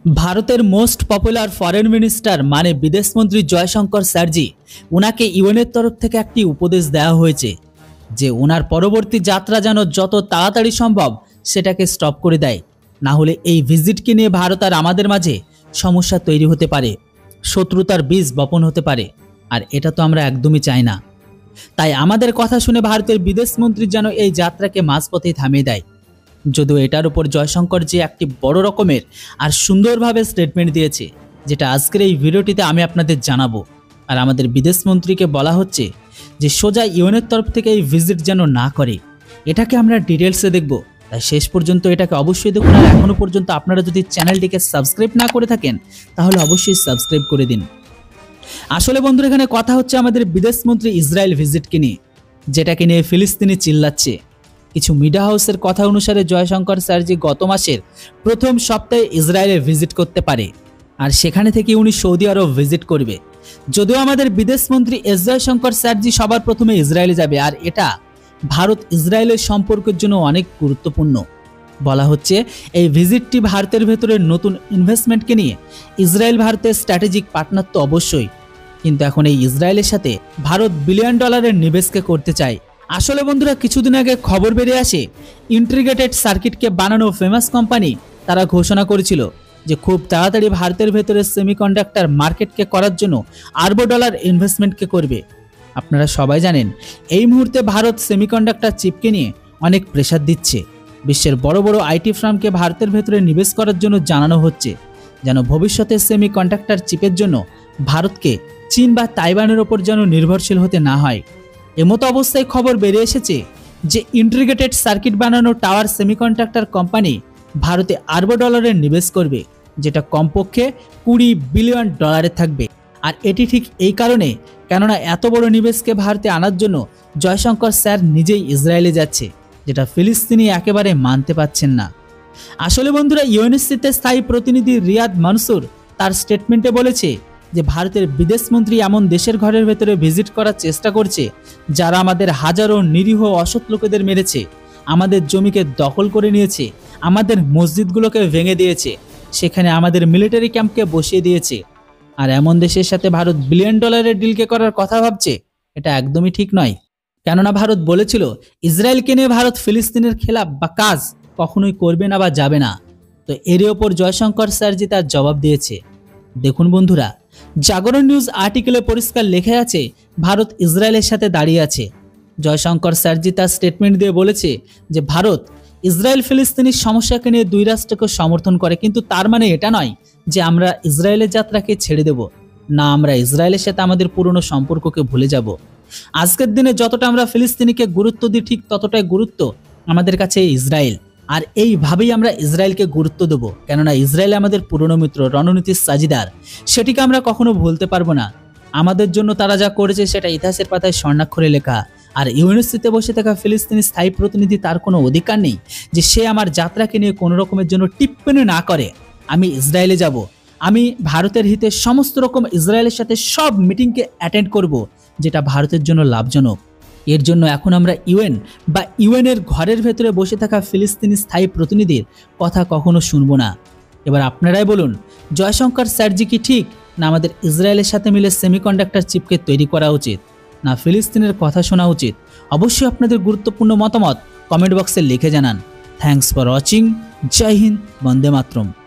ভারতের most popular foreign minister মানে বিদেশমন্ত্রী জয়শঙ্কর স্যারজি ওনাকে ইউএনের তরফ থেকে একটি উপদেশ দেওয়া হয়েছে যে ওনার পরবর্তী যাত্রা যেন যত তাড়াতাড়ি সম্ভব সেটাকে স্টপ করে দেয়, না হলে এই ভিজিটকে নিয়ে ভারত আর আমাদের মাঝে সমস্যা তৈরি হতে পারে, শত্রুতার বীজ বপন হতে পারে। আর এটা তো আমরা একদমই চাই না। তাই আমাদের কথা শুনে ভারতের বিদেশমন্ত্রী যেন এই যাত্রাকে মাঝপথেই থামিয়ে দেয়। যদিও এটার উপর জয়শঙ্কর জি একটি বড় রকমের আর সুন্দরভাবে স্টেটমেন্ট দিয়েছে, যেটা আজকের এই ভিডিওটিতে আমি আপনাদের জানাবো। আর আমাদের বিদেশমন্ত্রীকে বলা হচ্ছে যে সোজা ইউএনের তরফ থেকে এই ভিজিট যেন না করে। এটাকে আমরা ডিটেলসে দেখব, তাই শেষ পর্যন্ত এটাকে অবশ্যই দেখুন। আর এখনো পর্যন্ত আপনারা যদি চ্যানেলটিকে সাবস্ক্রাইব না করে থাকেন তাহলে অবশ্যই সাবস্ক্রাইব করে দিন। আসলে বন্ধুরা, এখানে কথা হচ্ছে আমাদের বিদেশমন্ত্রী ইসরায়েল ভিজিটকে নিয়ে, যেটাকে নিয়ে ফিলিস্তিনি চিল্লাচ্ছে। কিছু মিডিয়া হাউসের কথা অনুসারে জয়শঙ্কর স্যারজি গত মাসের প্রথম সপ্তাহে ইসরায়েলে ভিজিট করতে পারে, আর সেখানে থেকে উনি সৌদি আরব ভিজিট করবে। যদিও আমাদের বিদেশমন্ত্রী এস জয়শঙ্কর স্যারজি সবার প্রথমে ইসরায়েলে যাবে, আর এটা ভারত ইসরায়েলের সম্পর্কের জন্য অনেক গুরুত্বপূর্ণ। বলা হচ্ছে এই ভিজিটটি ভারতের ভেতরে নতুন ইনভেস্টমেন্টকে নিয়ে। ইসরায়েল ভারতের স্ট্র্যাটেজিক পার্টনার তো অবশ্যই, কিন্তু এখন এই ইসরায়েলের সাথে ভারত $1 বিলিয়ন নিবেশকে করতে চায়। আসলে বন্ধুরা, কিছুদিন আগে খবর বেরিয়ে আসে ইন্টিগ্রেটেড সার্কিটকে বানানো ফেমাস কোম্পানি তারা ঘোষণা করেছিল যে খুব তাড়াতাড়ি ভারতের ভেতরে সেমিকন্ডাক্টর মার্কেটকে করার জন্য $1 আরব ইনভেস্টমেন্টকে করবে। আপনারা সবাই জানেন এই মুহূর্তে ভারত সেমিকন্ডাক্টর চিপকে নিয়ে অনেক প্রেসার দিচ্ছে। বিশ্বের বড় বড় আইটি ফার্মকে ভারতের ভেতরে নিবেশ করার জন্য জানানো হচ্ছে, যেন ভবিষ্যতে সেমিকন্ডাক্টর চিপের জন্য ভারতকে চীন বা তাইওয়ানের ওপর যেন নির্ভরশীল হতে না হয়। এমতো অবস্থায় খবর বেরিয়ে এসেছে যে ইন্টিগ্রেটেড সার্কিট বানানো টাওয়ার সেমিকন্ডাক্টর কোম্পানি ভারতে $1 নিবেশ করবে, যেটা কমপক্ষে $20 বিলিয়ন থাকবে। আর এটি ঠিক এই কারণে, কেননা এত বড় নিবেশকে ভারতে আনার জন্য জয়শঙ্কর স্যার নিজেই ইসরায়েলে যাচ্ছে, যেটা ফিলিস্তিনি একেবারে মানতে পারছেন না। আসলে বন্ধুরা, ইউএনএসসিতে স্থায়ী প্রতিনিধি রিয়াদ মানসুর তার স্টেটমেন্টে বলেছে যে ভারতের বিদেশমন্ত্রী এমন দেশের ঘরের ভেতরে ভিজিট করার চেষ্টা করছে যারা আমাদের হাজারো নিরীহ অসৎ লোকেদের মেরেছে, আমাদের জমিকে দখল করে নিয়েছে, আমাদের মসজিদগুলোকে ভেঙে দিয়েছে, সেখানে আমাদের মিলিটারি ক্যাম্পকে বসিয়ে দিয়েছে। আর এমন দেশের সাথে ভারত $1 বিলিয়ন ডিলকে করার কথা ভাবছে, এটা একদমই ঠিক নয়। কেননা ভারত বলেছিল ইসরায়েলকে নিয়ে ভারত ফিলিস্তিনের খেলাফ বা কাজ কখনোই করবে না বা যাবে না। তো এরই ওপর জয়শঙ্কর স্যারজি তার জবাব দিয়েছে। দেখুন বন্ধুরা, জাগরণ নিউজ আর্টিকেলে পরিষ্কার লেখা আছে ভারত ইসরায়েলের সাথে দাঁড়িয়ে আছে। জয়শঙ্কর স্যারজি তার স্টেটমেন্ট দিয়ে বলেছে যে ভারত ইসরায়েল ফিলিস্তিনির সমস্যাকে নিয়ে দুই রাষ্ট্রকে সমর্থন করে, কিন্তু তার মানে এটা নয় যে আমরা ইসরায়েলের যাত্রাকে ছেড়ে দেব না, আমরা ইসরায়েলের সাথে আমাদের পুরনো সম্পর্ককে ভুলে যাব। আজকের দিনে যতটা আমরা ফিলিস্তিনিকে গুরুত্ব দিই, ঠিক ততটাই গুরুত্ব আমাদের কাছে ইসরায়েল। আর এইভাবেই আমরা ইসরায়েলকে গুরুত্ব দেবো, কেননা ইসরায়েল আমাদের পুরনো মিত্র, রণনীতির সাজিদার, সেটিকে আমরা কখনো ভুলতে পারবো না। আমাদের জন্য তারা যা করেছে সেটা ইতিহাসের পাতায় স্বর্ণাক্ষরে লেখা। আর ইউএনএসসিতে বসে থাকা ফিলিস্তিনি স্থায়ী প্রতিনিধি তার কোনো অধিকার নেই যে সে আমার যাত্রাকে নিয়ে কোনো রকমের জন্য টিপ্পণী না করে। আমি ইসরায়েলে যাব, আমি ভারতের হিতে সমস্ত রকম ইসরায়েলের সাথে সব মিটিংকে অ্যাটেন্ড করব, যেটা ভারতের জন্য লাভজনক। এর জন্য এখন আমরা ইউএন বা ইউএনের ঘরের ভেতরে বসে থাকা ফিলিস্তিনি স্থায়ী প্রতিনিধির কথা কখনো শুনবো না। এবার আপনারাই বলুন, জয়শঙ্কর স্যারজি কি ঠিক, না আমাদের ইসরায়েলের সাথে মিলে সেমিকন্ডাক্টর চিপকে তৈরি করা উচিত, না ফিলিস্তিনের কথা শোনা উচিত? অবশ্যই আপনাদের গুরুত্বপূর্ণ মতামত কমেন্ট বক্সে লিখে জানান। Thanks for watching. Jai Hind, Vande Mataram.